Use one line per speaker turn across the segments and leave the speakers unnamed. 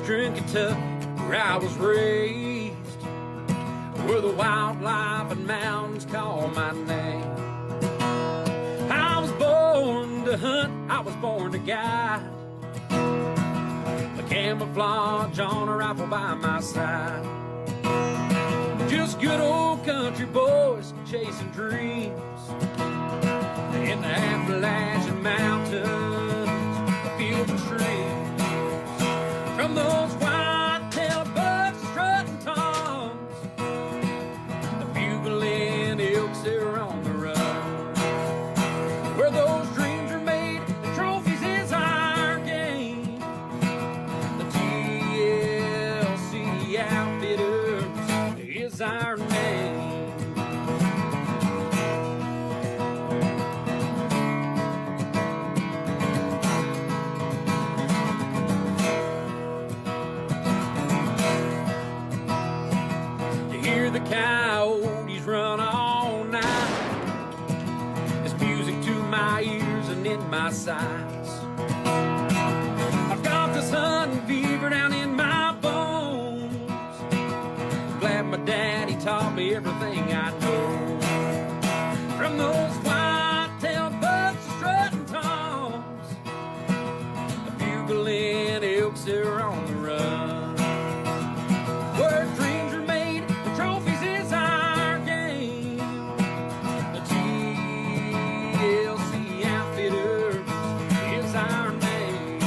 Eastern Kentucky, where I was raised, where the wildlife and mountains call my name. I was born to hunt, I was born to guide, a camouflage on a rifle by my side. Just good old country boys chasing dreams in the Appalachian Mountains, a field of trees. From those white-tailed bucks strutting toms, the bugling elks that are on the run. Where those dreams are made, the trophies is our game. The TLC Outfitters is our name. The coyotes run all night. It's music to my ears and in my sights. I've got this hunting fever down in my bones. Glad my daddy taught me everything I know. From those white-tailed bucks strutting toms, the bugling elks that are on the run. Where dreams are made, the trophies is our game. The TLC Outfitters is our name.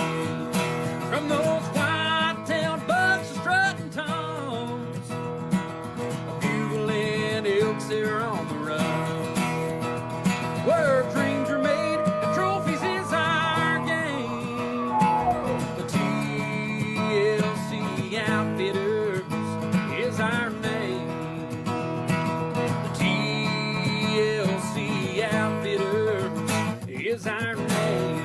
From those white-tailed bucks and strutting toms, the bugling elks that are on the run. Where dreams are made, the trophies is our game. The TLC Outfitters is our name. The TLC Outfitter is our name.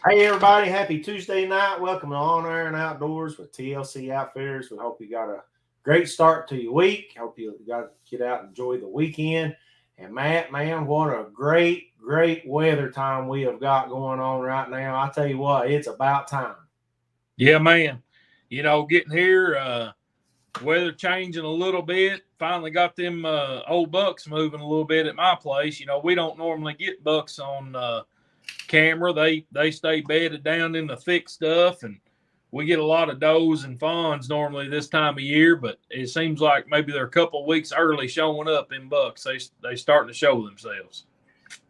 Hey everybody, happy Tuesday night. Welcome to On Air and Outdoors with TLC Outfitters. We hope you got a great start to your week. Hope you got to get out and enjoy the weekend. And Matt, man, what a great weather time we have got going on right now. I tell you what, it's about time.
Yeah, man. You know, getting here, weather changing a little bit. Finally got them old bucks moving a little bit at my place. You know, we don't normally get bucks on camera. They stay bedded down in the thick stuff, and we get a lot of does and fawns normally this time of year, but it seems like maybe they're a couple of weeks early showing up in bucks. They starting to show themselves.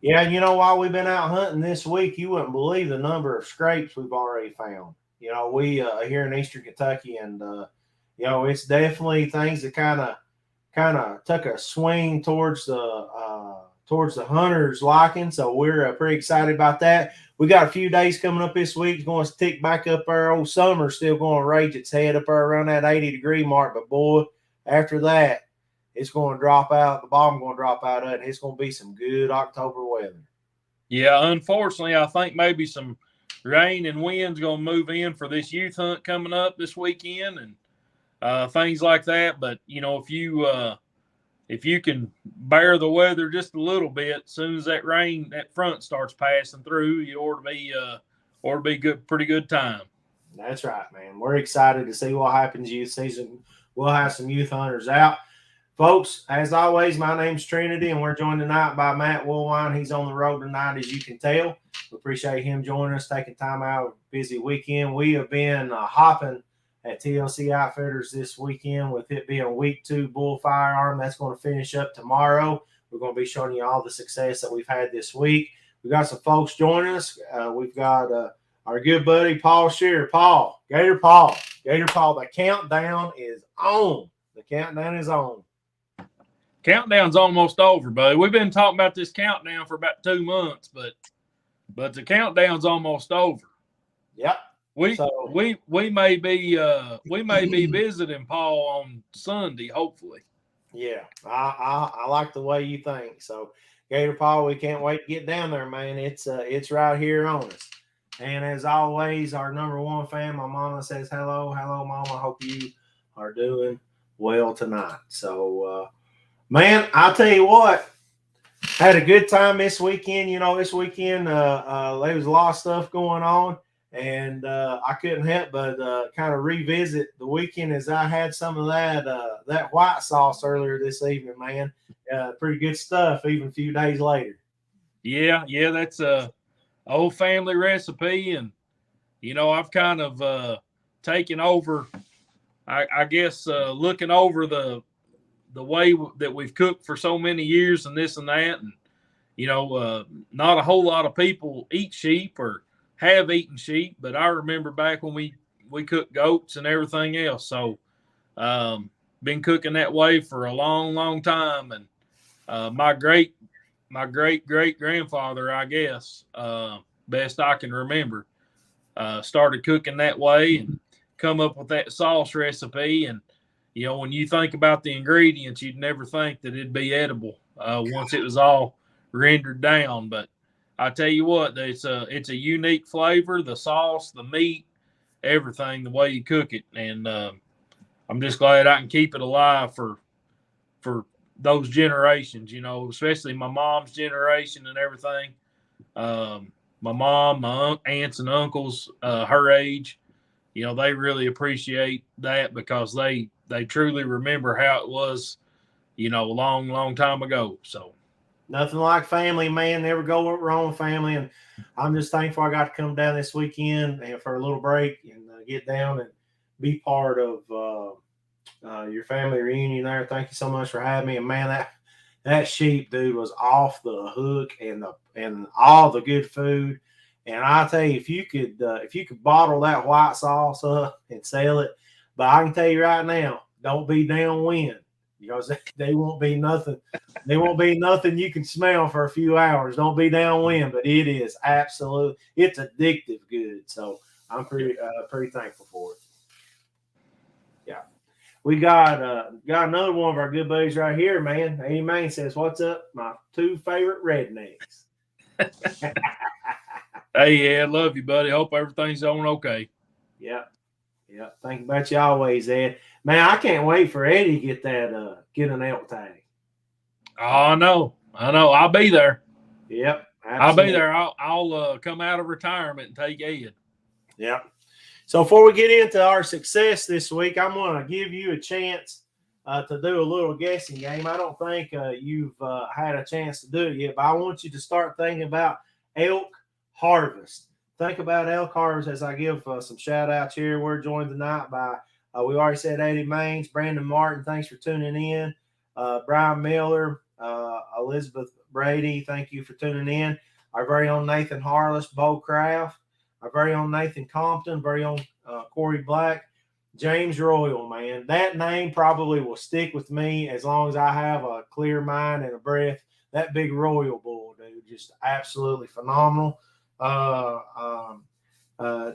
Yeah, and you know, while we've been out hunting this week, you wouldn't believe the number of scrapes we've already found. You know, we here in Eastern Kentucky, and you know, it's definitely things that kind of took a swing towards the hunters' liking. So we're pretty excited about that. We got a few days coming up this week. It's going to tick back up. Our old summer still going to rage its head up there around that 80-degree mark. But boy, after that, it's going to drop out. The bottom going to drop out, and it's going to be some good October weather.
Yeah, unfortunately, I think maybe some rain and wind's going to move in for this youth hunt coming up this weekend and things like that. But you know, if you can bear the weather just a little bit, as soon as that front starts passing through, you ought to be good, pretty good time.
That's right, man. We're excited to see what happens youth season. We'll have some youth hunters out. Folks, as always, my name's Trinity, and we're joined tonight by Matt Woolwine. He's on the road tonight, as you can tell. We appreciate him joining us, taking time out of a busy weekend. We have been hopping at TLC Outfitters this weekend, with it being week 2 bull firearm. That's going to finish up tomorrow. We're going to be showing you all the success that we've had this week. We've got some folks joining us. We've got our good buddy Paul Shearer. Gator Paul, the countdown is on. The countdown is on.
Countdown's almost over, buddy. We've been talking about this countdown for about 2 months, but the countdown's almost over.
Yep.
We may be visiting Paul on Sunday, hopefully.
Yeah, I like the way you think. So, Gator Paul, we can't wait to get down there, man. It's right here on us. And as always, our number one fan, my mama, says hello, mama. Hope you are doing well tonight. So, man, I'll tell you what, Had a good time this weekend. This weekend there was a lot of stuff going on, and I couldn't help but kind of revisit the weekend as I had some of that white sauce earlier this evening, man. Pretty good stuff, even a few days later.
Yeah, that's a old family recipe, and I've kind of taken over. I guess looking over the way that we've cooked for so many years and this and that, and not a whole lot of people eat sheep or have eaten sheep, but I remember back when we cooked goats and everything else. So been cooking that way for a long time, and my great grandfather, I guess, best I can remember, started cooking that way and come up with that sauce recipe. And when you think about the ingredients, you'd never think that it'd be edible once it was all rendered down. But I tell you what, it's a unique flavor, the sauce, the meat, everything, the way you cook it. And I'm just glad I can keep it alive for those generations, especially my mom's generation and everything. My mom, my aunts and uncles, her age, they really appreciate that because they truly remember how it was, a long time ago. So
nothing like family, man. Never go wrong with family. And I'm just thankful I got to come down this weekend and for a little break and get down and be part of your family reunion there. Thank you so much for having me. And man, that sheep, dude, was off the hook, and all the good food. And I tell you, if you could bottle that white sauce up and sell it, but I can tell you right now, don't be downwind, because they won't be nothing. They won't be nothing you can smell for a few hours. Don't be downwind, but it is absolute. It's addictive good. So I'm pretty thankful for it. Yeah, we got another one of our good buddies right here, man. Eddie Main says, "What's up, my two favorite rednecks?"
Hey, yeah, love you, buddy. Hope everything's going okay.
Yeah. Think about you always, Ed. Man, I can't wait for Eddie to get an elk tag.
Oh, I know. I'll be there.
Yep, absolutely.
I'll be there. I'll come out of retirement and take Ed.
Yep. So before we get into our success this week, I'm going to give you a chance to do a little guessing game. I don't think you've had a chance to do it yet, but I want you to start thinking about elk harvest. Think about elk harvest as I give some shout outs here. We're joined tonight by, we already said Eddie Mains, Brandon Martin. Thanks for tuning in. Brian Miller, Elizabeth Brady. Thank you for tuning in. Our very own Nathan Harless, Bo Craft, our very own Nathan Compton, very own Corey Black, James Royal, man. That name probably will stick with me as long as I have a clear mind and a breath. That big Royal bull, dude, just absolutely phenomenal.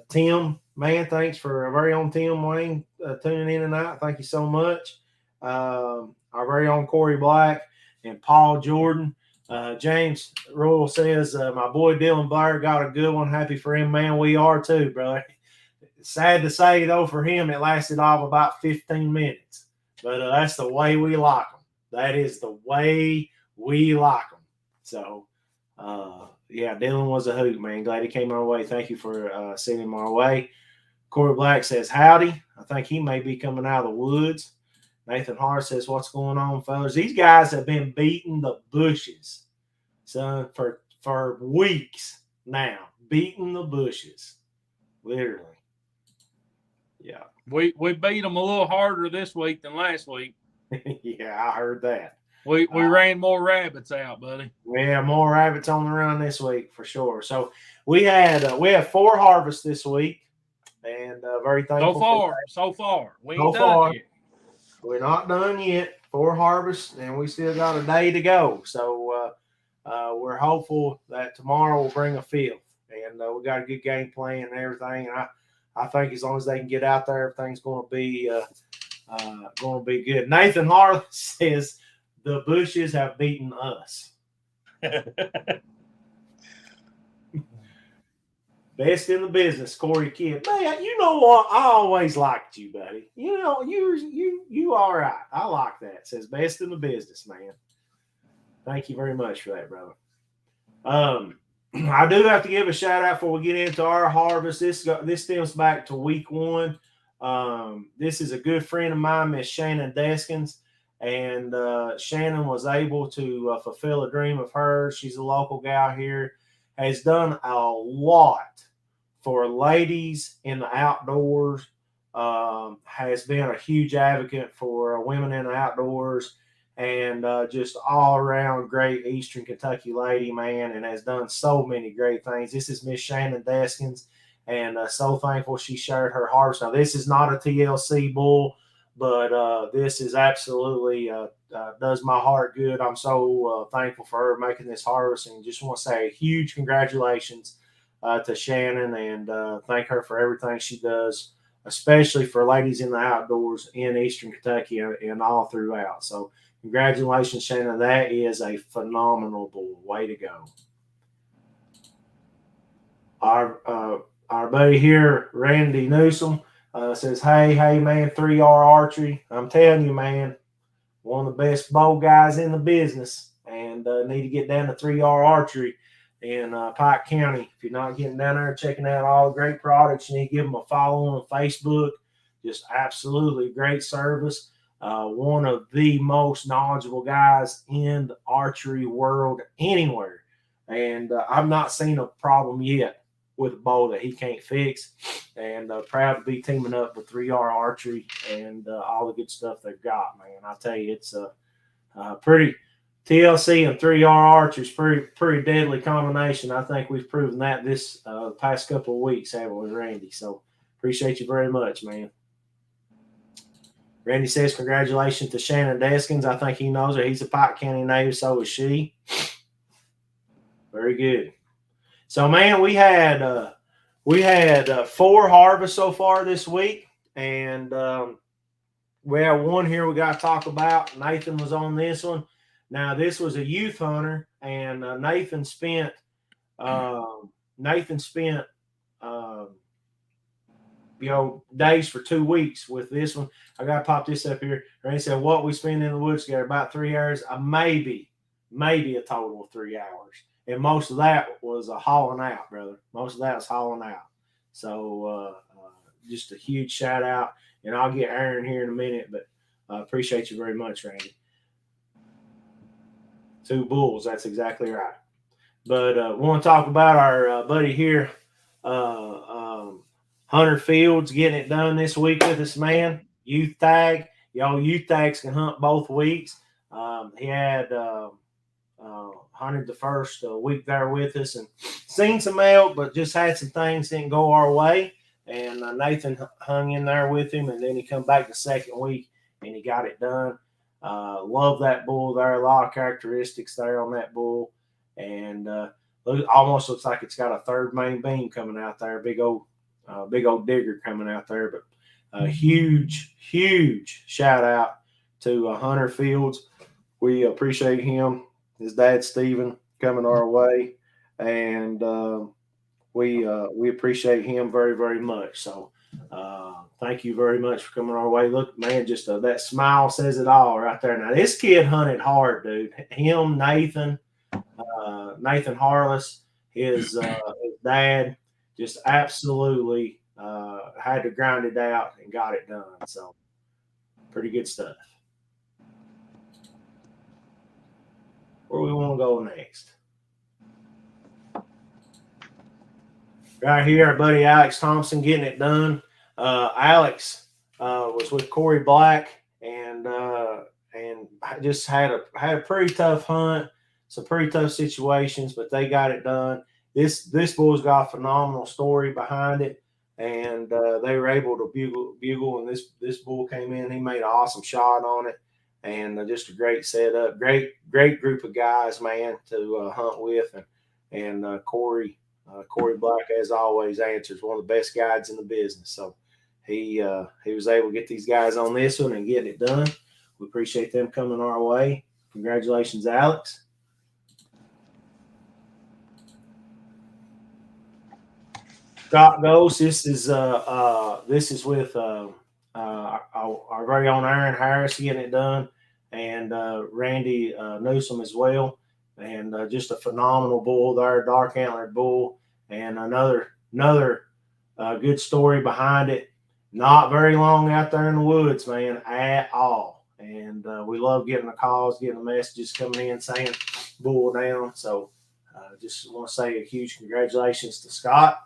Tim, man, thanks for our very own Tim Wayne tuning in tonight. Thank you so much. Our very own Corey Black and Paul Jordan. James Royal says, my boy Dylan Blair got a good one. Happy for him, man. We are too, brother. Sad to say, though, for him, it lasted off about 15 minutes. But that's the way we like them. That is the way we like them. So, yeah, Dylan was a hoot, man. Glad he came our way. Thank you for sending him our way. Corey Black says, howdy. I think he may be coming out of the woods. Nathan Hart says, what's going on, fellas? These guys have been beating the bushes, son, for weeks now. Beating the bushes. Literally. Yeah.
We beat them a little harder this week than last week.
Yeah, I heard that.
We ran more rabbits out, buddy.
Yeah, more rabbits on the run this week for sure. So we had 4 harvests this week, and very thankful.
So far, we ain't done yet.
We're not done yet. 4 harvests, and we still got a day to go. So we're hopeful that tomorrow will bring a 5th, and we got a good game plan and everything. And I think as long as they can get out there, everything's going to be good. Nathan Harley says the bushes have beaten us. Best in the business, Corey Kidd. Man, you know what? I always liked you, buddy. You know, you all right. I like that. It says best in the business, man. Thank you very much for that, brother. I do have to give a shout out before we get into our harvest. This stems back to week 1. This is a good friend of mine, Miss Shannon Deskins, and Shannon was able to fulfill a dream of hers. She's a local gal here, has done a lot for ladies in the outdoors, has been a huge advocate for women in the outdoors, and just all around great Eastern Kentucky lady, man, and has done so many great things. This is Miss Shannon Deskins, and so thankful she shared her harvest. Now, this is not a TLC bull, but this is absolutely does my heart good. I'm so thankful for her making this harvest, and just want to say a huge congratulations to Shannon, and thank her for everything she does, especially for ladies in the outdoors in Eastern Kentucky and all throughout. So congratulations, Shannon. That is a phenomenal bull. Way to go. Our buddy here, Randy Newsom, says, hey, man, 3R Archery. I'm telling you, man, one of the best bow guys in the business, and need to get down to 3R Archery in Pike County. If you're not getting down there checking out all the great products, you need to give them a follow on Facebook. Just absolutely great service. One of the most knowledgeable guys in the archery world anywhere. And I've not seen a problem yet with a bow that he can't fix. And proud to be teaming up with 3R Archery and all the good stuff they've got, man. I tell you, it's a pretty TLC and 3R Archery is pretty deadly combination. I think we've proven that this past couple of weeks, haven't we, Randy? So appreciate you very much, man. Randy says, congratulations to Shannon Deskins. I think he knows her. He's a Pike County native, so is she. Very good. So, man, we had 4 harvests so far this week, and we have one here we got to talk about. Nathan was on this one. Now, this was a youth hunter, and Nathan spent days for 2 weeks with this one. I got to pop this up here. Randy said, what we spend in the woods together, about 3 hours, maybe a total of 3 hours. And most of that was hauling out, brother. Most of that was hauling out. So just a huge shout out. And I'll get Aaron here in a minute, but I appreciate you very much, Randy. 2 bulls, that's exactly right. But want to talk about our buddy here, Hunter Fields, getting it done this week with us, man. Youth tag. Y'all youth tags can hunt both weeks. He had hunted the first week there with us and seen some elk, but just had some things didn't go our way. And Nathan hung in there with him, and then he come back the second week and he got it done. Love that bull there. A lot of characteristics there on that bull, and almost looks like it's got a third main beam coming out there. Big old digger coming out there. But a huge shout out to Hunter Fields. We appreciate him, his dad Stephen, coming our way, and we appreciate him very, very much. So thank you very much for coming our way. Look, man, just that smile says it all right there. Now, this kid hunted hard, dude. Him, Nathan Harless, his dad, just absolutely had to grind it out and got it done. So pretty good stuff. Where we want to go next? Right here, our buddy Alex Thompson getting it done. Alex was with Corey Black and just had a pretty tough hunt, some pretty tough situations, but they got it done. This bull's got a phenomenal story behind it, and they were able to bugle, and this bull came in. He made an awesome shot on it, and just a great setup. Great group of guys, man, to hunt with, and Corey Black, as always, answers, one of the best guides in the business. So he was able to get these guys on this one and getting it done. We appreciate them coming our way. Congratulations, Alex. Scott Ghost. This is with our very own Aaron Harris getting it done, and Randy Newsom as well. And just a phenomenal bull there, dark antlered bull, and another good story behind it. Not very long out there in the woods, man, at all. And we love getting the calls, getting the messages coming in saying bull down. So just want to say a huge congratulations to Scott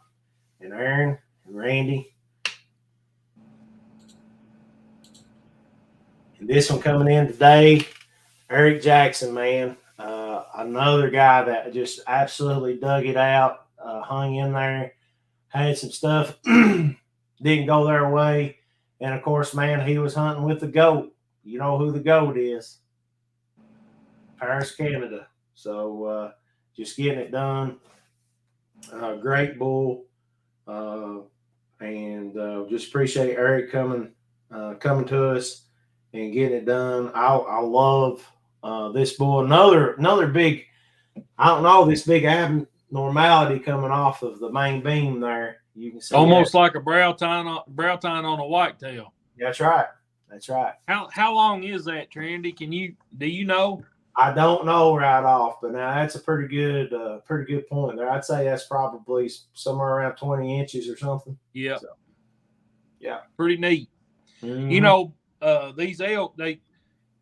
and Aaron and Randy. And this one coming in today, Eric Jackson, man. Another guy that just absolutely dug it out, hung in there, had some stuff, didn't go their way. And, of course, man, he was hunting with the GOAT. You know who the GOAT is. Paris, Canada. So just getting it done. Great bull. And just appreciate Eric coming to us and getting it done. I love this bull. Another big, I don't know, this big abnormality coming off of the main beam there. You can see
almost like a brow tine on a whitetail.
That's right. That's right.
How long is that, Trendy? Do you know?
I don't know right off, but now that's a pretty good point there. I'd say that's probably somewhere around 20 inches or something.
Yeah.
So, yeah.
Pretty neat.
Mm-hmm.
You know, these elk,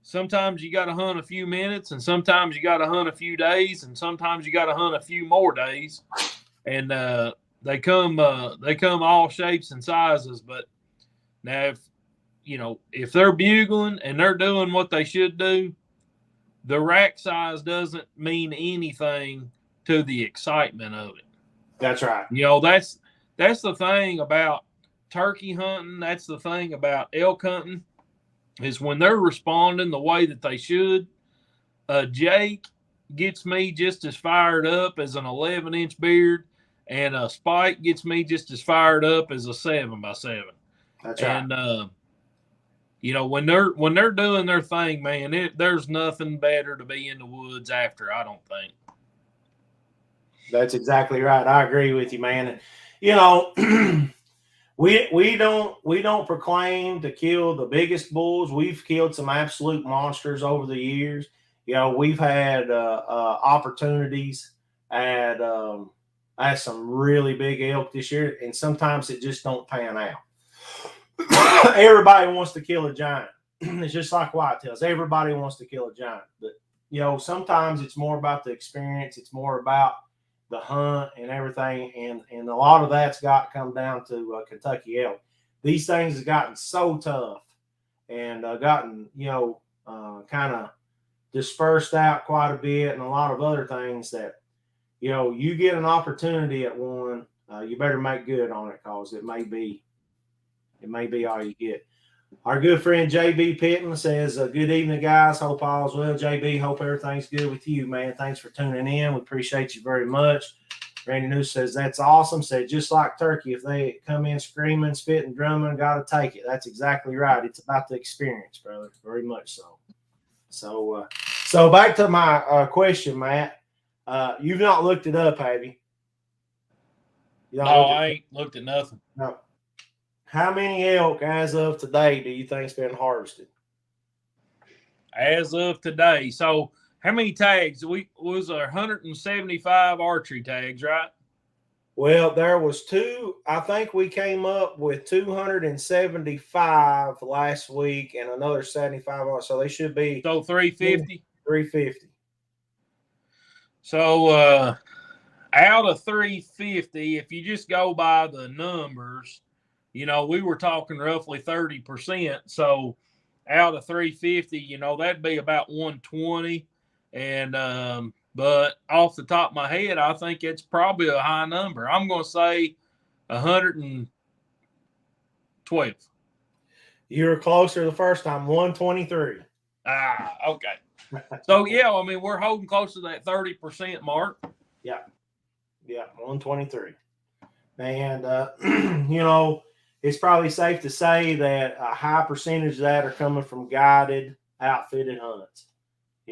sometimes you got to hunt a few minutes, and sometimes you got to hunt a few days, and sometimes you got to hunt a few more days. And they come all shapes and sizes. But now, if they're bugling and they're doing what they should do, the rack size doesn't mean anything to the excitement of it.
That's right.
That's the thing about turkey hunting. That's the thing about elk hunting, is when they're responding the way that they should. Jake gets me just as fired up as an 11-inch beard, and a Spike gets me just as fired up as a 7x7.
That's right.
And when they're doing their thing, man, there's nothing better to be in the woods after, I don't think.
That's exactly right. I agree with you, man. And, we don't proclaim to kill the biggest bulls. We've killed some absolute monsters over the years. We've had opportunities at some really big elk this year, and sometimes it just don't pan out. Everybody wants to kill a giant. It's just like whitetails. Everybody wants to kill a giant. But, sometimes it's more about the experience. It's more about the hunt and everything. And a lot of that's got come down to Kentucky elk. These things have gotten so tough and gotten, kind of dispersed out quite a bit, and a lot of other things that, you get an opportunity at one, you better make good on it, because it may be all you get. Our good friend JB Pitton says, good evening, guys. Hope all's well. JB, hope everything's good with you, man. Thanks for tuning in. We appreciate you very much. Randy News says, that's awesome. Said, just like turkey, if they come in screaming, spitting, drumming, got to take it. That's exactly right. It's about the experience, brother. Very much so. So back to my question, Matt. You've not looked it up, have you?
No, I ain't looked at nothing.
No. How many elk as of today do you think's been harvested?
As of today. So how many tags? Was 175 archery tags, right?
Well, there was two. I think we came up with 275 last week and another 75. So they should be.
So 350?
350.
So out of 350, if you just go by the numbers, we were talking roughly 30%. So out of 350, that'd be about 120. And but off the top of my head, I think it's probably a high number. I'm going to say 112.
You were closer the first time, 123.
Okay. So, yeah, we're holding close to that 30% mark.
Yeah, 123. And, it's probably safe to say that a high percentage of that are coming from guided, outfitted hunts.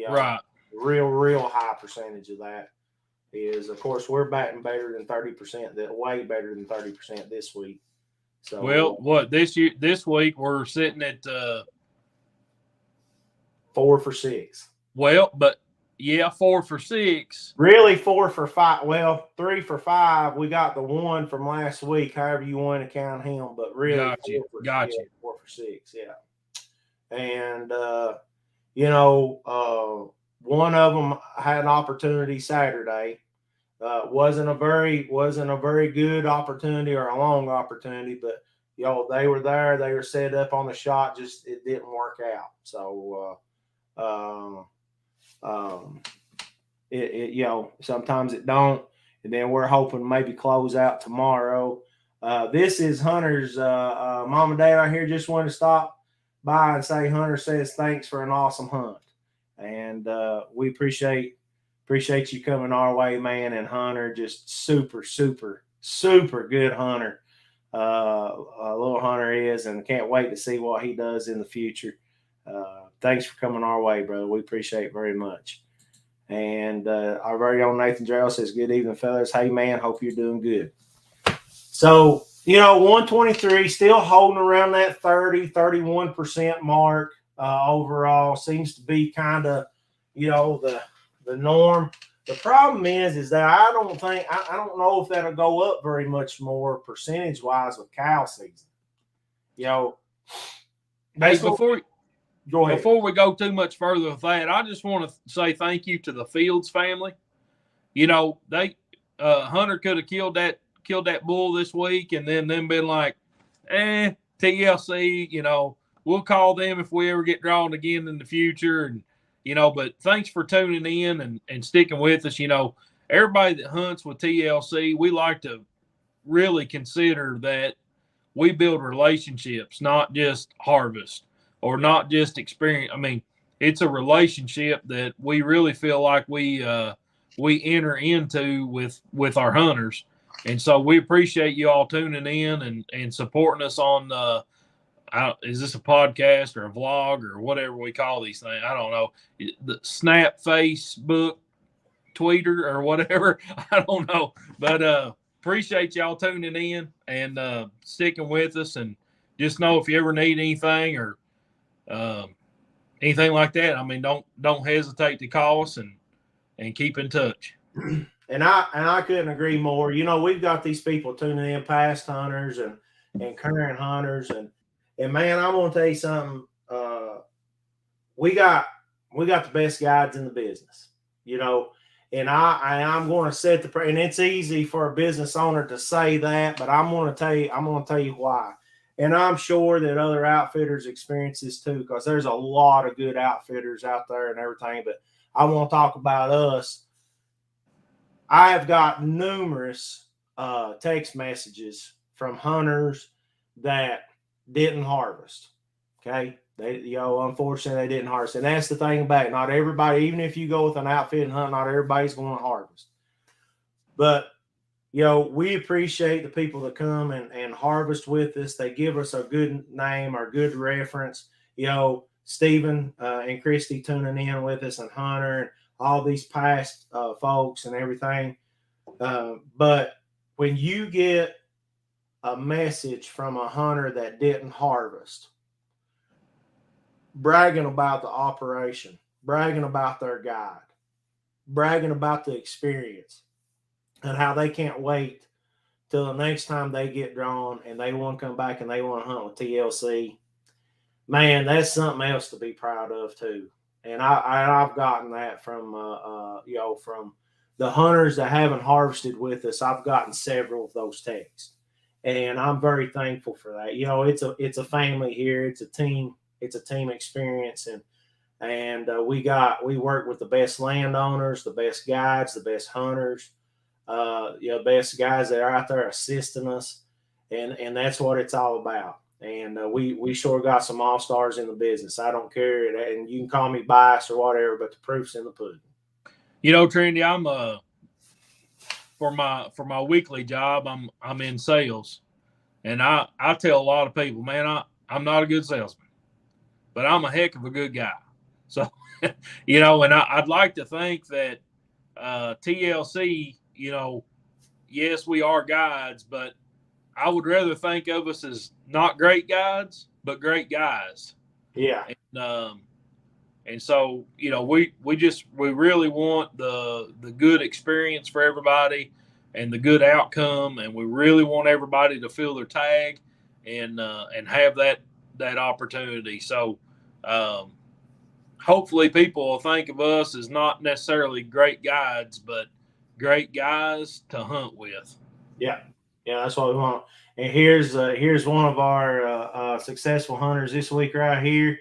Right.
Real high percentage of that is, of course, we're batting better than 30%, way better than 30% this week. So,
this week we're sitting at
4 for 6.
Well, but yeah, 4 for 6.
Really 4 for 5. Well, 3 for 5. We got the one from last week, however you want to count him, but really
Got you.
4 for 6, yeah. And one of them had an opportunity Saturday. Wasn't a very good opportunity or a long opportunity, but they were there. They were set up on the shot. Just it didn't work out. So sometimes it don't. And then we're hoping to maybe close out tomorrow. This is Hunter's mom and dad out here. Just wanted to stop by and say Hunter says thanks for an awesome hunt, and we appreciate you coming our way, man. And Hunter, just super good hunter. Little Hunter is, and can't wait to see what he does in the future. Thanks for coming our way, brother. We appreciate it very much. And our very own Nathan Jarrell says, good evening, fellas. Hey, man, hope you're doing good. So, 123 still holding around that 31% mark overall. Seems to be kind of, the norm. The problem is that I don't know if that'll go up very much more percentage-wise with cow season.
Hey,
Go ahead.
Before we go too much further with that, I just want to say thank you to the Fields family. They Hunter could have killed that bull this week, and then them been like, TLC. We'll call them if we ever get drawn again in the future. And but thanks for tuning in and sticking with us. Everybody that hunts with TLC, we like to really consider that we build relationships, not just harvest. Or not just experience. I mean, it's a relationship that we really feel like we enter into with our hunters, and so we appreciate you all tuning in and supporting us on. Is this a podcast or a vlog or whatever we call these things? I don't know. The Snap, Facebook, Twitter, or whatever. I don't know, but appreciate y'all tuning in and sticking with us. And just know if you ever need anything or anything like that, I mean, don't hesitate to call us and keep in touch.
And I couldn't agree more. We've got these people tuning in, past hunters and current hunters, and man, I'm gonna tell you something. We got the best guides in the business, and I'm going to set the, and it's easy for a business owner to say that, but I'm going to tell you why. And I'm sure that other outfitters experience this too, because there's a lot of good outfitters out there and everything. But I want to talk about us. I have got numerous text messages from hunters that didn't harvest. Okay. Unfortunately, they didn't harvest. And that's the thing about it. Not everybody, even if you go with an outfit and hunt, not everybody's going to harvest. But we appreciate the people that come and harvest with us. They give us a good name or good reference. Stephen and Christy tuning in with us, and Hunter and all these past folks and everything. But when you get a message from a hunter that didn't harvest, bragging about the operation, bragging about their guide, bragging about the experience, and how they can't wait till the next time they get drawn and they want to come back and they want to hunt with TLC. Man, that's something else to be proud of too. And I've gotten that from from the hunters that haven't harvested with us. I've gotten several of those texts, and I'm very thankful for that. It's a family here. It's a team. It's a team experience, and we work with the best landowners, the best guides, the best hunters. Best guys that are out there assisting us, and that's what it's all about. And we sure got some all-stars in the business. I don't care, and you can call me biased or whatever, but the proof's in the pudding.
Trinity, I'm for my weekly job, I'm in sales, and I tell a lot of people, man, I'm not a good salesman, but I'm a heck of a good guy. So, and I'd like to think that TLC. Yes, we are guides, but I would rather think of us as not great guides, but great guys.
Yeah.
And, And so, you know, we really want the good experience for everybody and the good outcome, and we really want everybody to fill their tag and have that opportunity. So, hopefully, people will think of us as not necessarily great guides, but great guys to hunt with.
Yeah, that's what we want. And here's one of our successful hunters this week right here.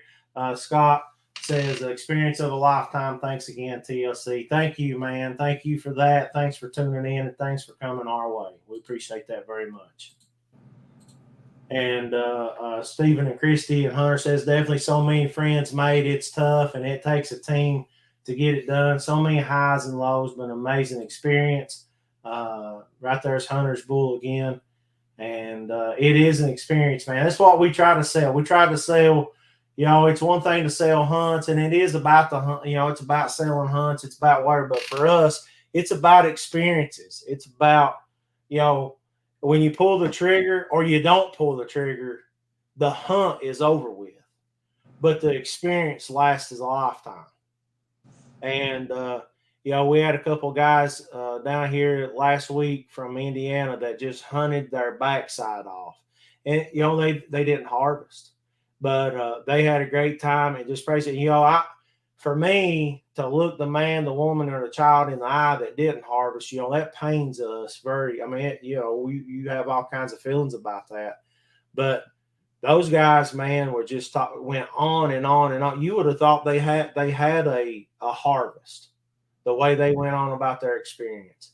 Scott says, "Experience of a lifetime." Thanks again, TLC. Thank you, man. Thank you for that. Thanks for tuning in, and thanks for coming our way. We appreciate that very much. And Stephen and Christy and Hunter says, definitely so many friends made. It's tough, and it takes a team to get it done. So many highs and lows, but an amazing experience. Right there's Hunter's bull again. And it is an experience, man. That's what we try to sell. We try to sell, you know, it's one thing to sell hunts, and it is about the hunt, you know, it's about selling hunts. It's about whatever. But for us, it's about experiences. It's about, you know, when you pull the trigger or you don't pull the trigger, the hunt is over with, but the experience lasts a lifetime. And, you know, we had a couple of guys down here last week from Indiana that just hunted their backside off. And, you know, they didn't harvest, but they had a great time. And just praise it. You know, for me to look the man, the woman, or the child in the eye that didn't harvest, you know, that pains us very. I mean, you know, you have all kinds of feelings about that. But those guys, man, were just went on and on and on. You would have thought they had a harvest the way they went on about their experience.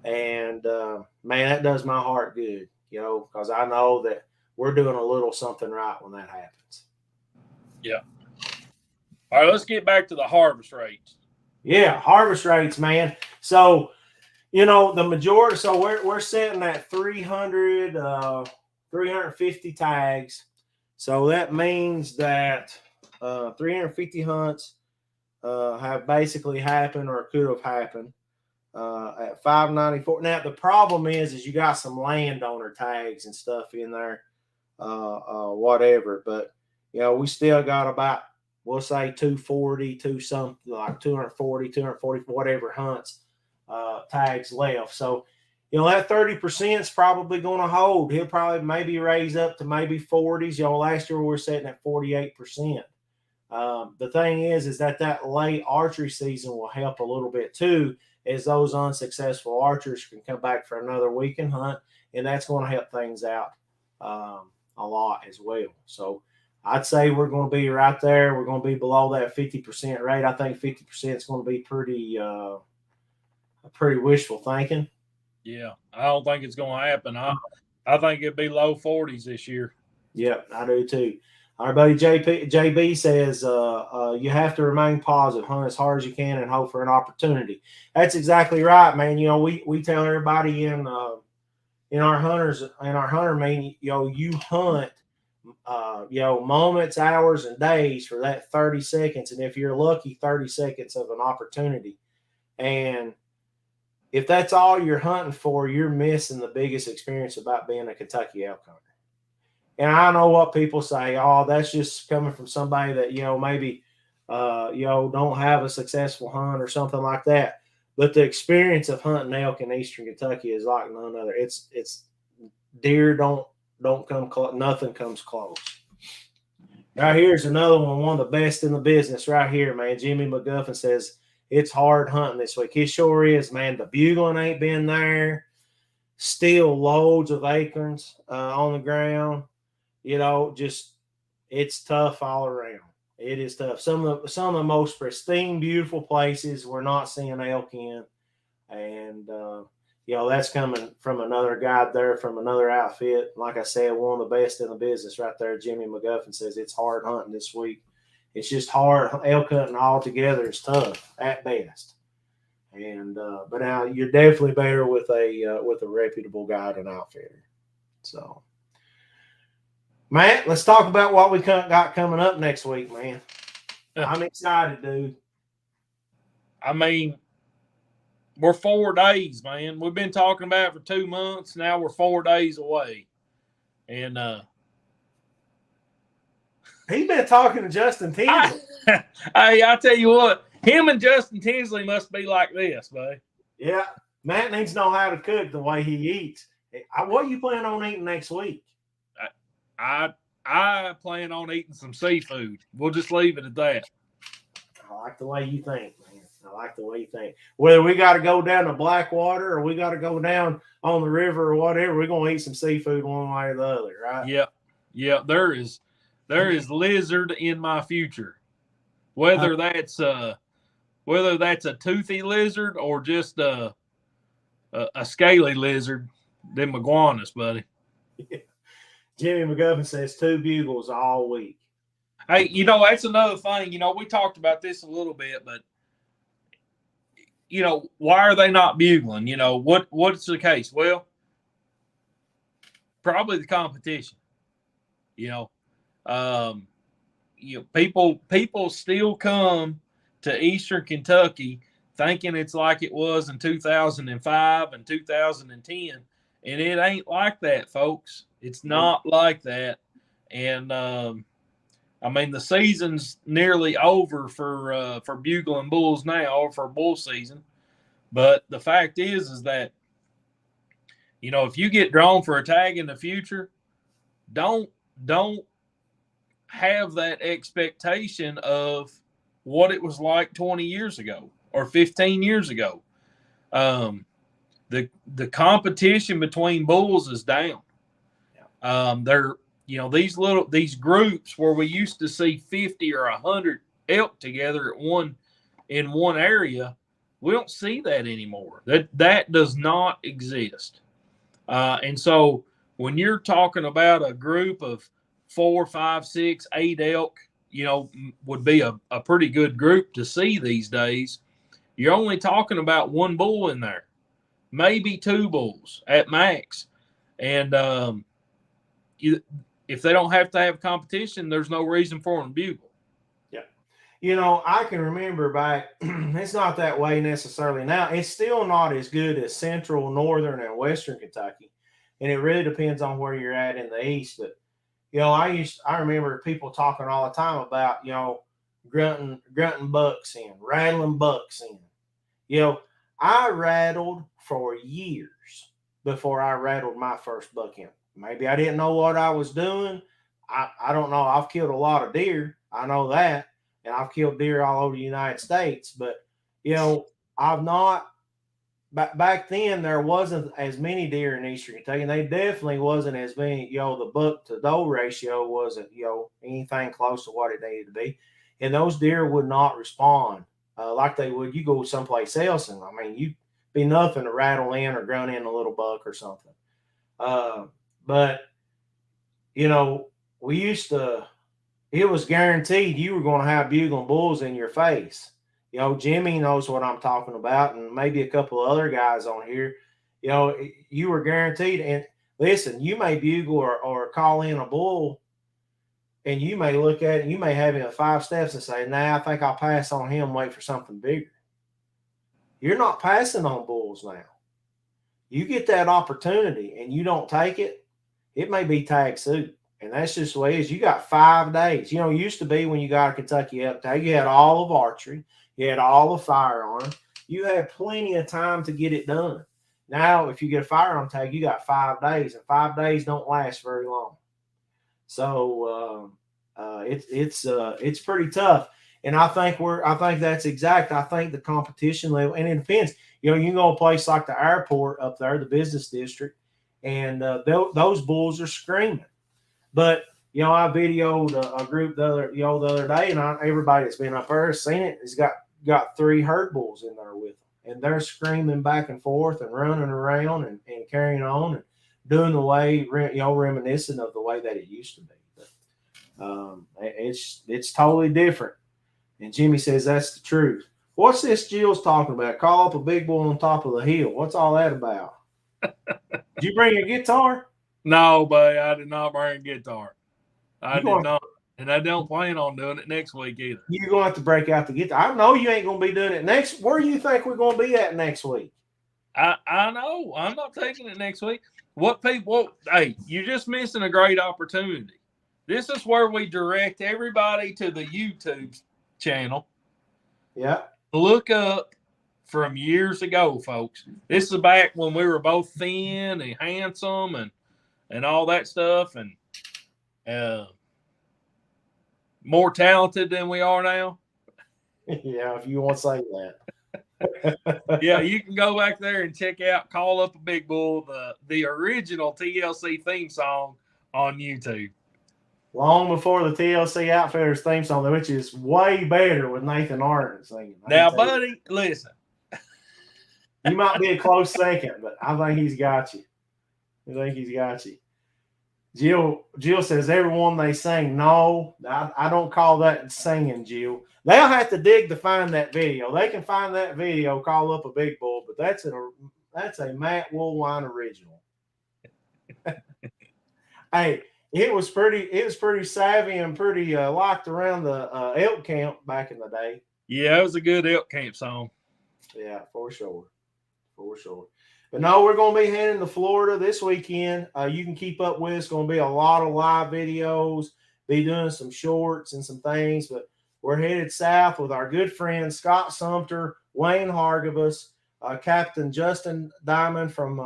And man, that does my heart good, you know, because I know that we're doing a little something right when that happens.
Yeah. All right, let's get back to the harvest rates.
Yeah, harvest rates, man. So, you know, the majority, so we're sitting at 350 tags. So that means that 350 hunts have basically happened or could have happened at 594. Now, the problem is you got some landowner tags and stuff in there, whatever. But, you know, we still got about, we'll say 240, something like 240, 240, whatever hunts tags left. So, you know, that 30% is probably going to hold. He'll probably maybe raise up to maybe 40s. You know, last year we were sitting at 48%. The thing is that late archery season will help a little bit too, as those unsuccessful archers can come back for another week and hunt, and that's going to help things out a lot as well. So I'd say we're going to be right there. We're going to be below that 50% rate. I think 50% is going to be pretty wishful thinking.
Yeah, I don't think it's going to happen. I think it'd be low 40s this year.
Yep, I do too. Our buddy JB says you have to remain positive, hunt as hard as you can, and hope for an opportunity. That's exactly right, man. You know, we tell everybody in our hunter meeting, you know, you hunt, you know, moments, hours, and days for that 30 seconds, and if you're lucky, 30 seconds of an opportunity. And if that's all you're hunting for, you're missing the biggest experience about being a Kentucky elk hunter. And I know what people say, oh, that's just coming from somebody that, you know, maybe, you know, don't have a successful hunt or something like that. But the experience of hunting elk in Eastern Kentucky is like none other. It's deer don't come close. Nothing comes close. Right here's another one of the best in the business right here, man. Jimmy McGuffin says, it's hard hunting this week. It sure is, man. The bugling ain't been there. Still loads of acorns on the ground. You know, just it's tough all around. It is tough. Some of the most pristine, beautiful places we're not seeing elk in, and you know, that's coming from another guy there from another outfit. Like I said, one of the best in the business right there. Jimmy McGuffin says it's hard hunting this week. It's just hard. Elk hunting altogether is tough at best. And but now you're definitely better with a reputable guide and outfitter. So, Matt, let's talk about what we got coming up next week, man. I'm excited, dude.
I mean, we're 4 days, man. We've been talking about it for 2 months. Now we're 4 days away. And
He's been talking to Justin Tinsley.
I tell you what, him and Justin Tinsley must be like this, buddy.
Yeah, Matt needs to know how to cook the way he eats. What you plan on eating next week?
I plan on eating some seafood. We'll just leave it at that.
I like the way you think, man. I like the way you think. Whether we got to go down to Blackwater or we got to go down on the river or whatever, we're gonna eat some seafood one way or the other, right?
Yeah. There is lizard in my future. Whether that's a toothy lizard or just a scaly lizard, them iguanas, buddy.
Yeah. Jimmy McGuffin says 2 bugles all week.
Hey, that's another thing. We talked about this a little bit, but why are they not bugling? What's the case? Well, probably the competition. People still come to Eastern Kentucky thinking it's like it was in 2005 and 2010, and it ain't like that, folks. It's not like that. And the season's nearly over for bugling bulls now, or for bull season. But the fact is that if you get drawn for a tag in the future, don't have that expectation of what it was like 20 years ago or 15 years ago. The competition between bulls is down. These groups where we used to see 50 or 100 elk together in one area, we don't see that anymore. That does not exist. And so when you're talking about a group of 4, 5, 6, 8 elk, would be a pretty good group to see these days. You're only talking about 1 bull in there, maybe 2 bulls at max. And if they don't have to have competition, there's no reason for them to bugle.
Yeah. I can remember back, it's not that way necessarily now. It's still not as good as central, northern, and western Kentucky. And it really depends on where you're at in the east. But, I remember people talking all the time about, grunting bucks in, rattling bucks in. I rattled for years before I rattled my first buck in. Maybe I didn't know what I was doing. I don't know. I've killed a lot of deer. I know that. And I've killed deer all over the United States. But, I've not. Back then, there wasn't as many deer in Eastern Kentucky. And they definitely wasn't as many. The buck to doe ratio wasn't, anything close to what it needed to be. And those deer would not respond like they would. You go someplace else, and you'd be nothing to rattle in or grunt in a little buck or something. But, we used to, it was guaranteed you were going to have bugling bulls in your face. Jimmy knows what I'm talking about, and maybe a couple of other guys on here. You were guaranteed. And listen, you may bugle or call in a bull, and you may look at it, you may have him at 5 steps and say, nah, I think I'll pass on him, wait for something bigger. You're not passing on bulls now. You get that opportunity and you don't take it, it may be tag suit. And that's just the way it is. You got 5 days. It used to be when you got a Kentucky elk tag, you had all of archery, you had all the firearms. You had plenty of time to get it done. Now, if you get a firearm tag, you got 5 days, and 5 days don't last very long. So it's pretty tough. And I think that's exact. I think the competition level, and it depends. You can go to a place like the airport up there, the business district, and those bulls are screaming. But I videoed a group the other day, and everybody that's been up there has seen it. It's got 3 herd bulls in there with them, and they're screaming back and forth and running around and carrying on and doing the way reminiscent of the way that it used to be. But it's totally different. And Jimmy says that's the truth. What's this Jill's talking about? Call up a big bull on top of the hill. What's all that about? Did you bring a guitar?
No, buddy, I did not bring a guitar. I did not. And I don't plan on doing it next week either.
You're going to have to break out the guitar. I know you ain't going to be doing it next. Where do you think we're going to be at next week?
I know. I'm not taking it next week. Hey, you're just missing a great opportunity. This is where we direct everybody to the YouTube channel.
Yeah.
Look up from years ago, folks. This is back when we were both thin and handsome and all that stuff, and more talented than we are now.
Yeah, if you want to say that.
Yeah, you can go back there and check out Call Up a Big Bull, the original TLC theme song on YouTube.
Long before the TLC Outfitters theme song, which is way better with Nathan Arden singing.
Now, buddy, listen.
You might be a close second, but I think he's got you. Jill says everyone they sing. No, I don't call that singing, Jill. They'll have to dig to find that video. They can find that video, Call Up a Big Bull, but that's a Matt Woolwine original. Hey, it was pretty savvy and pretty locked around the elk camp back in the day.
Yeah, it was a good elk camp song.
Yeah, for sure. But no, we're going to be heading to Florida this weekend. You can keep up with us. It's going to be a lot of live videos, be doing some shorts and some things. But we're headed south with our good friend Scott Sumter, Wayne Hargavas, Captain Justin Diamond from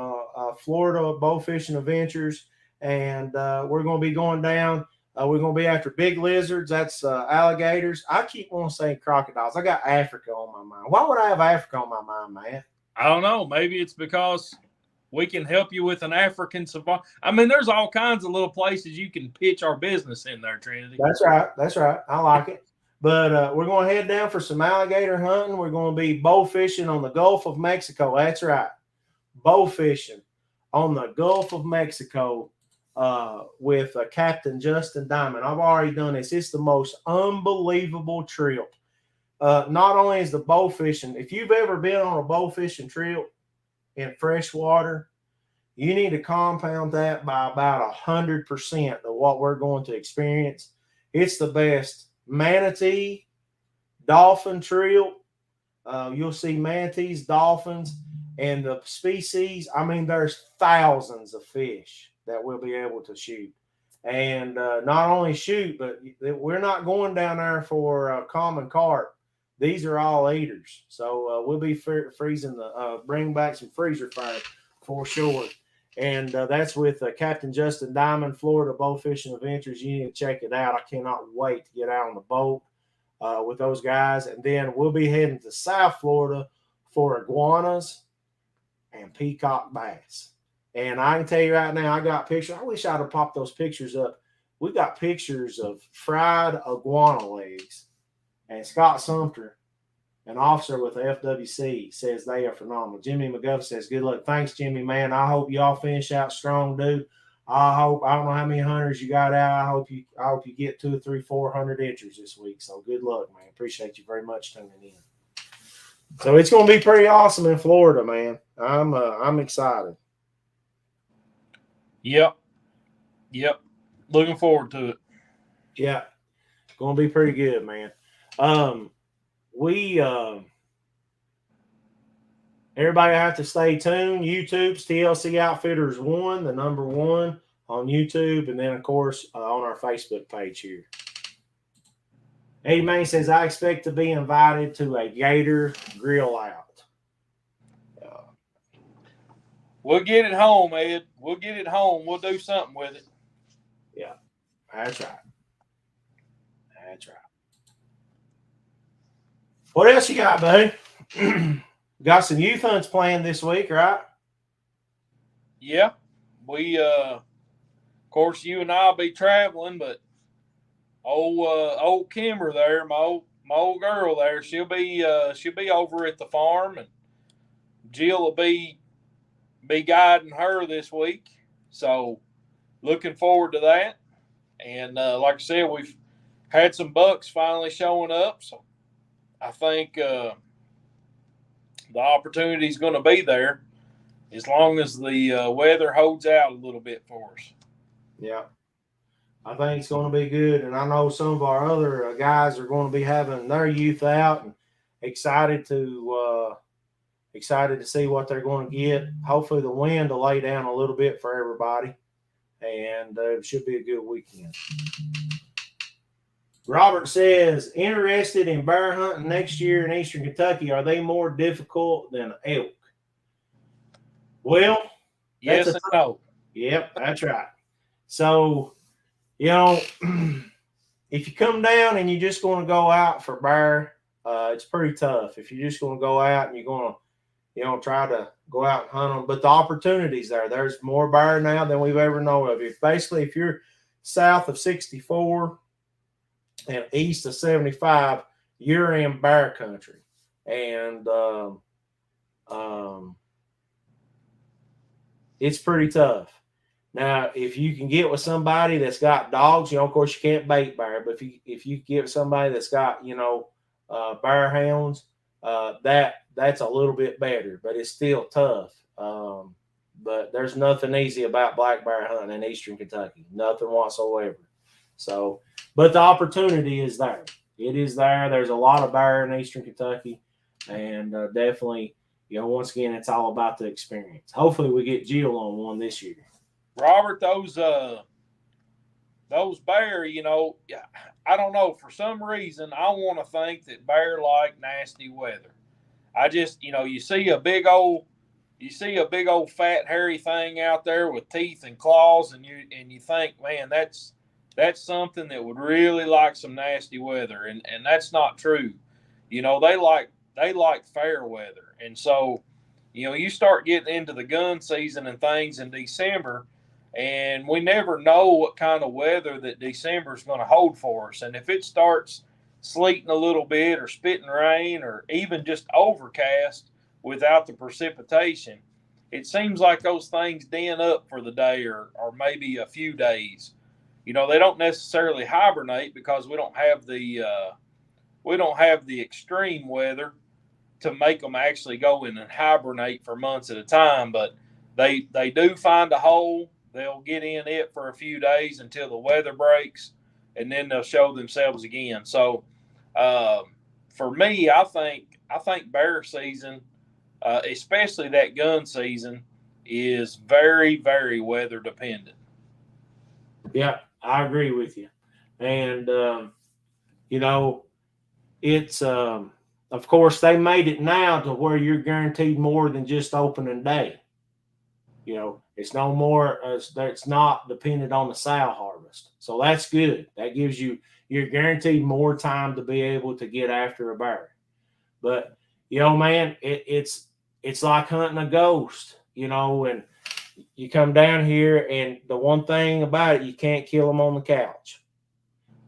Florida Bow Fishing Adventures. And we're going to be going down. We're going to be after big lizards. That's alligators. I keep wanting to say crocodiles. I got Africa on my mind. Why would I have Africa on my mind, man?
I don't know. Maybe it's because we can help you with an African safari. I mean, there's all kinds of little places you can pitch our business in there, Trinity.
That's right. I like it. But we're going to head down for some alligator hunting. We're going to be bow fishing on the Gulf of Mexico. That's right. Bow fishing on the Gulf of Mexico with Captain Justin Diamond. I've already done this. It's the most unbelievable trip. Not only is the bow fishing, if you've ever been on a bow fishing trip in freshwater, you need to compound that by about 100% of what we're going to experience. It's the best manatee, dolphin trip. You'll see manatees, dolphins, and the species. I mean, there's thousands of fish that we'll be able to shoot. And not only shoot, but we're not going down there for common carp. These are all eaters. So we'll be freezing bring back some freezer fire for sure. And that's with Captain Justin Diamond, Florida Bow Fishing Adventures. You need to check it out. I cannot wait to get out on the boat with those guys. And then we'll be heading to South Florida for iguanas and peacock bass. And I can tell you right now, I got pictures. I wish I'd have popped those pictures up. We got pictures of fried iguana legs. And Scott Sumter, an officer with the FWC, says they are phenomenal. Jimmy McGuff says, good luck. Thanks, Jimmy, man. I hope y'all finish out strong, dude. I don't know how many hunters you got out. I hope you get 200, 300, 400 entries this week. So good luck, man. Appreciate you very much tuning in. So it's going to be pretty awesome in Florida, man. I'm excited.
Yep. Looking forward to it.
Yeah. Going to be pretty good, man. Everybody have to stay tuned. YouTube's TLC Outfitters 1, the number 1 on YouTube, and then of course on our Facebook page here. Eddie May says, I expect to be invited to a gator grill out.
We'll get it home, Ed. We'll get it home. We'll do something with it.
Yeah, that's right. What else you got, buddy? Got some youth hunts planned this week, right?
Yeah. We, of course, you and I'll be traveling, but old Kimber there, my old girl there, she'll be over at the farm, and Jill will be guiding her this week. So looking forward to that. And like I said, we've had some bucks finally showing up. So I think the opportunity is going to be there as long as the weather holds out a little bit for us.
Yeah. I think it's going to be good. And I know some of our other guys are going to be having their youth out and excited to see what they're going to get. Hopefully the wind will lay down a little bit for everybody. and it should be a good weekend. Robert says, interested in bear hunting next year in Eastern Kentucky. Are they more difficult than elk? Well,
Yes and no.
Yep, that's right. So, you know, if you come down and you're just going to go out for bear, it's pretty tough. If you're just going to go out and you're going to, try to go out and hunt them, but the opportunities there. There's more bear now than we've ever known of. If you're south of 64 and east of 75, you're in bear country, and it's pretty tough. Now, if you can get with somebody that's got dogs, of course you can't bait bear, but if you get with somebody that's got bear hounds, that's a little bit better, but it's still tough. But there's nothing easy about black bear hunting in Eastern Kentucky, nothing whatsoever. So, but the opportunity is there. It is there. There's a lot of bear in Eastern Kentucky, and definitely, once again, it's all about the experience. Hopefully, we get Jill on one this year.
Robert, those bear, I don't know. For some reason, I want to think that bear like nasty weather. I just, you see a big old fat hairy thing out there with teeth and claws, and you think, man, that's something that would really like some nasty weather, and that's not true. They like fair weather, and so you start getting into the gun season and things in December, and we never know what kind of weather that December is going to hold for us. And if it starts sleeting a little bit or spitting rain or even just overcast without the precipitation, it seems like those things den up for the day or maybe a few days. They don't necessarily hibernate because we don't have the extreme weather to make them actually go in and hibernate for months at a time. But they do find a hole. They'll get in it for a few days until the weather breaks, and then they'll show themselves again. So, for me, I think bear season, especially that gun season, is very, very weather dependent.
Yeah, I agree with you. And, it's, of course, they made it now to where you're guaranteed more than just opening day. It's no more, it's not dependent on the sow harvest. So that's good. That gives you're guaranteed more time to be able to get after a bear. But, man, it's like hunting a ghost, and you come down here, and the one thing about it, you can't kill them on the couch,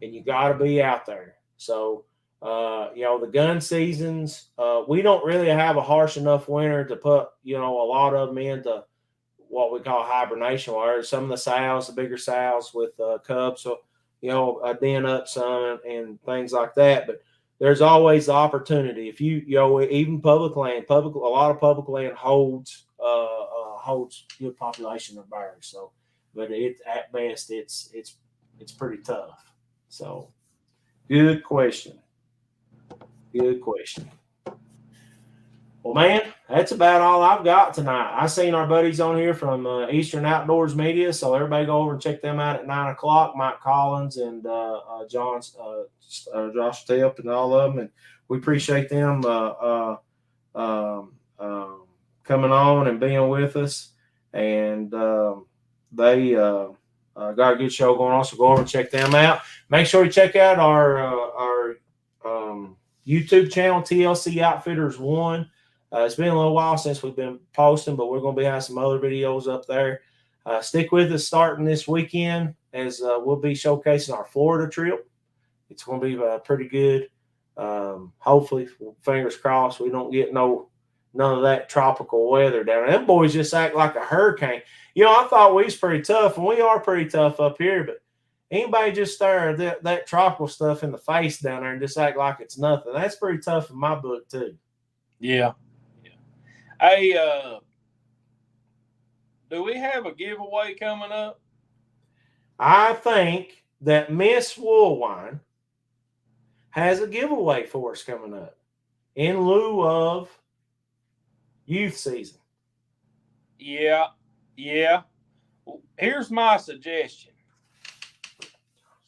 and you got to be out there. So, the gun seasons, we don't really have a harsh enough winter to put, a lot of them into what we call hibernation, where some of the sows, the bigger sows with cubs, so, den up some and things like that. But there's always the opportunity. If even public land, a lot of public land holds good population of bears. So, but at best, it's pretty tough. So, good question. Good question. Well, man, that's about all I've got tonight. I seen our buddies on here from Eastern Outdoors Media, so everybody go over and check them out at 9:00. Mike Collins and Josh Tepp and all of them, and we appreciate them coming on and being with us. And they got a good show going on, so go over and check them out. Make sure you check out our YouTube channel, TLC Outfitters 1. It's been a little while since we've been posting, but we're going to be having some other videos up there. Stick with us starting this weekend as we'll be showcasing our Florida trip. It's going to be pretty good. Hopefully, fingers crossed, we don't get none of that tropical weather down there. Them boys just act like a hurricane. I thought we was pretty tough, and we are pretty tough up here, but anybody just stare that tropical stuff in the face down there and just act like it's nothing. That's pretty tough in my book, too.
Yeah. Hey, do we have a giveaway coming up?
I think that Miss Woolwine has a giveaway for us coming up in lieu of youth season.
Yeah. Here's my suggestion.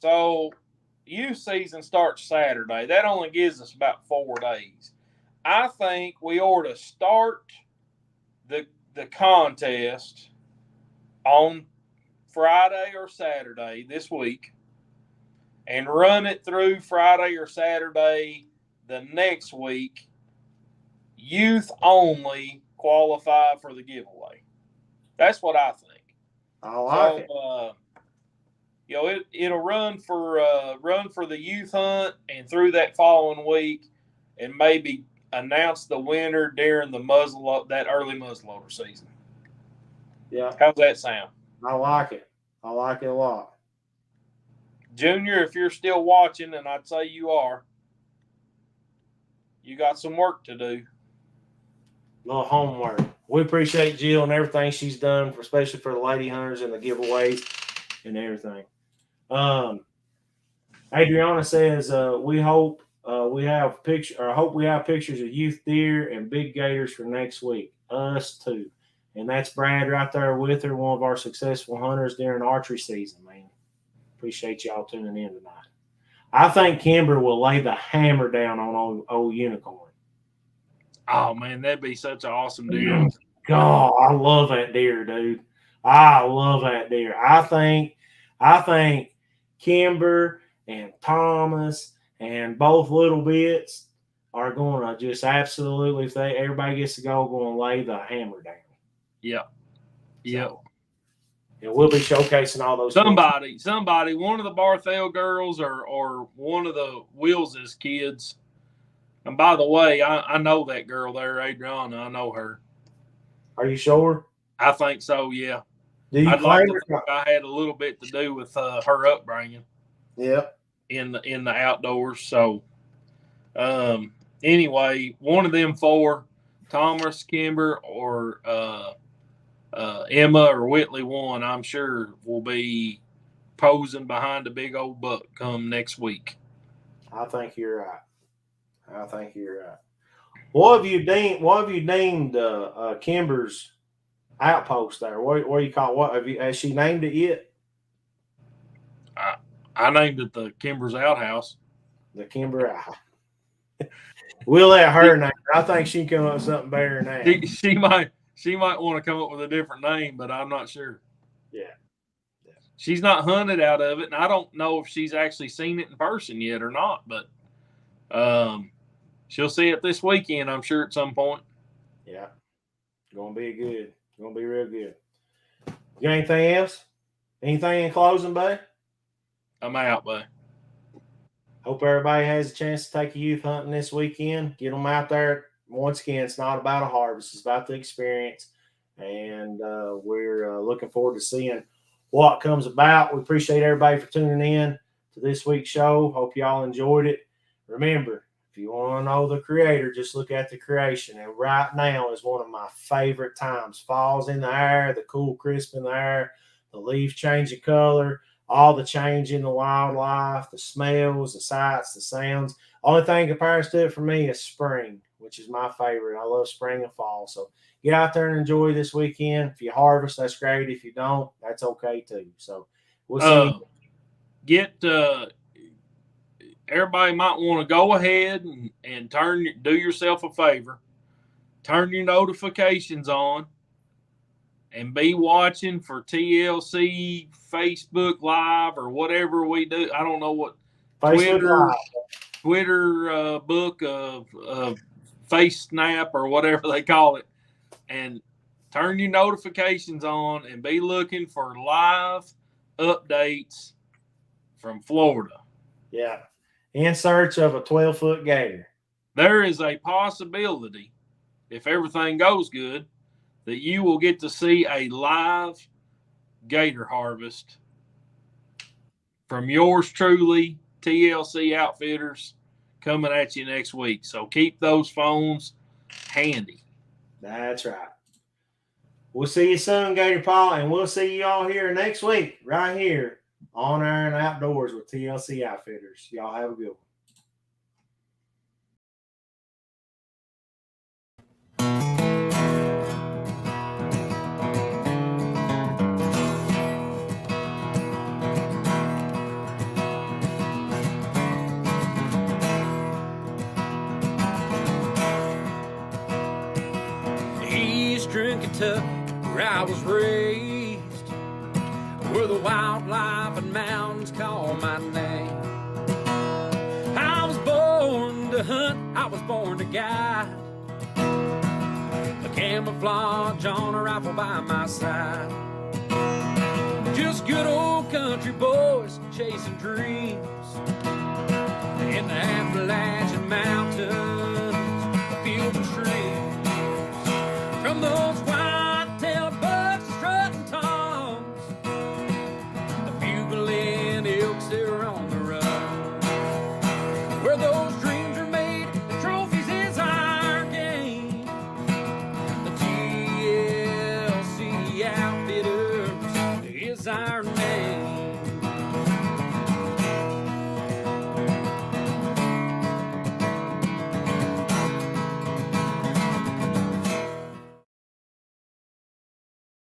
So, youth season starts Saturday. That only gives us about 4 days. I think we ought to start the contest on Friday or Saturday this week and run it through Friday or Saturday the next week. Youth only qualify for the giveaway. That's what I think.
I like it.
It'll run for the youth hunt and through that following week, and maybe announce the winner during the that early muzzleloader season.
Yeah.
How's that sound?
I like it. I like it a lot.
Junior, if you're still watching, and I'd say you are, you got some work to do.
A little homework. We appreciate Jill and everything she's done, especially for the lady hunters and the giveaways and everything. Adriana says we hope we have pictures of youth deer and big gators for next week. Us too. And that's Brad right there with her, one of our successful hunters during archery season, man. Appreciate y'all tuning in tonight. I think Kimber will lay the hammer down on old Unicorn.
Oh, man, that'd be such an awesome deer.
God, I love that deer, dude. I love that deer. I think Kimber and Thomas and both little bits are going to just absolutely, if everybody gets to go, going to lay the hammer down.
Yep. Yep.
So, and we'll be showcasing all those.
Somebody, one of the Barthel girls or one of the Wills's kids. And by the way, I know that girl there, Adriana. I know her. Are
you sure?
I think so, yeah.
I'd
like to think I had a little bit to do with her upbringing.
Yeah.
In the outdoors. So, anyway, one of them 4, Thomas, Kimber, or Emma or Whitley one, I'm sure will be posing behind a big old buck come next week.
I think you're right. What have you named Kimber's outpost there? What do you call it? What has she named it yet?
I named it the Kimber's Outhouse.
The Kimber Outhouse. We'll let her name it. I think she can come up with something better than that.
She might want to come up with a different name, but I'm not sure.
Yeah.
She's not hunted out of it, and I don't know if she's actually seen it in person yet or not, but she'll see it this weekend, I'm sure, at some point.
Yeah. Gonna be good. Gonna be real good. You got anything else? Anything in closing, bud?
I'm out, bud.
Hope everybody has a chance to take a youth hunting this weekend. Get them out there. Once again, it's not about a harvest. It's about the experience. And we're looking forward to seeing what comes about. We appreciate everybody for tuning in to this week's show. Hope y'all enjoyed it. Remember, if you want to know the creator, just look at the creation. And right now is one of my favorite times. Fall's in the air, the cool, crisp in the air, the leaves changing color, all the change in the wildlife, the smells, the sights, the sounds. Only thing compares to it for me is spring, which is my favorite. I love spring and fall. So get out there and enjoy this weekend. If you harvest, that's great. If you don't, that's okay too. So we'll see.
Everybody might want to go ahead and do yourself a favor. Turn your notifications on and be watching for TLC Facebook Live or whatever we do. I don't know what Twitter book of Face Snap or whatever they call it. And turn your notifications on and be looking for live updates from Florida.
Yeah. In search of a 12-foot gator.
There is a possibility, if everything goes good, that you will get to see a live gator harvest from yours truly, TLC Outfitters, coming at you next week. So keep those phones handy.
That's right. We'll see you soon, Gator Paw, and we'll see you all here next week, right here on Air and Outdoors with TLC Outfitters. Y'all have a good one.
Eastern Kentucky, where I was raised, where the wildlife and mountains call my name. I was born to hunt, I was born to guide, a camouflage on a rifle by my side. Just good old country boys chasing dreams in the Appalachian Mountains, feel the trees from those white-tailed bucks strutting toms, the bugling elks that are on the run. Where those dreams are made, the trophies is our game. The TLC Outfitters is our name.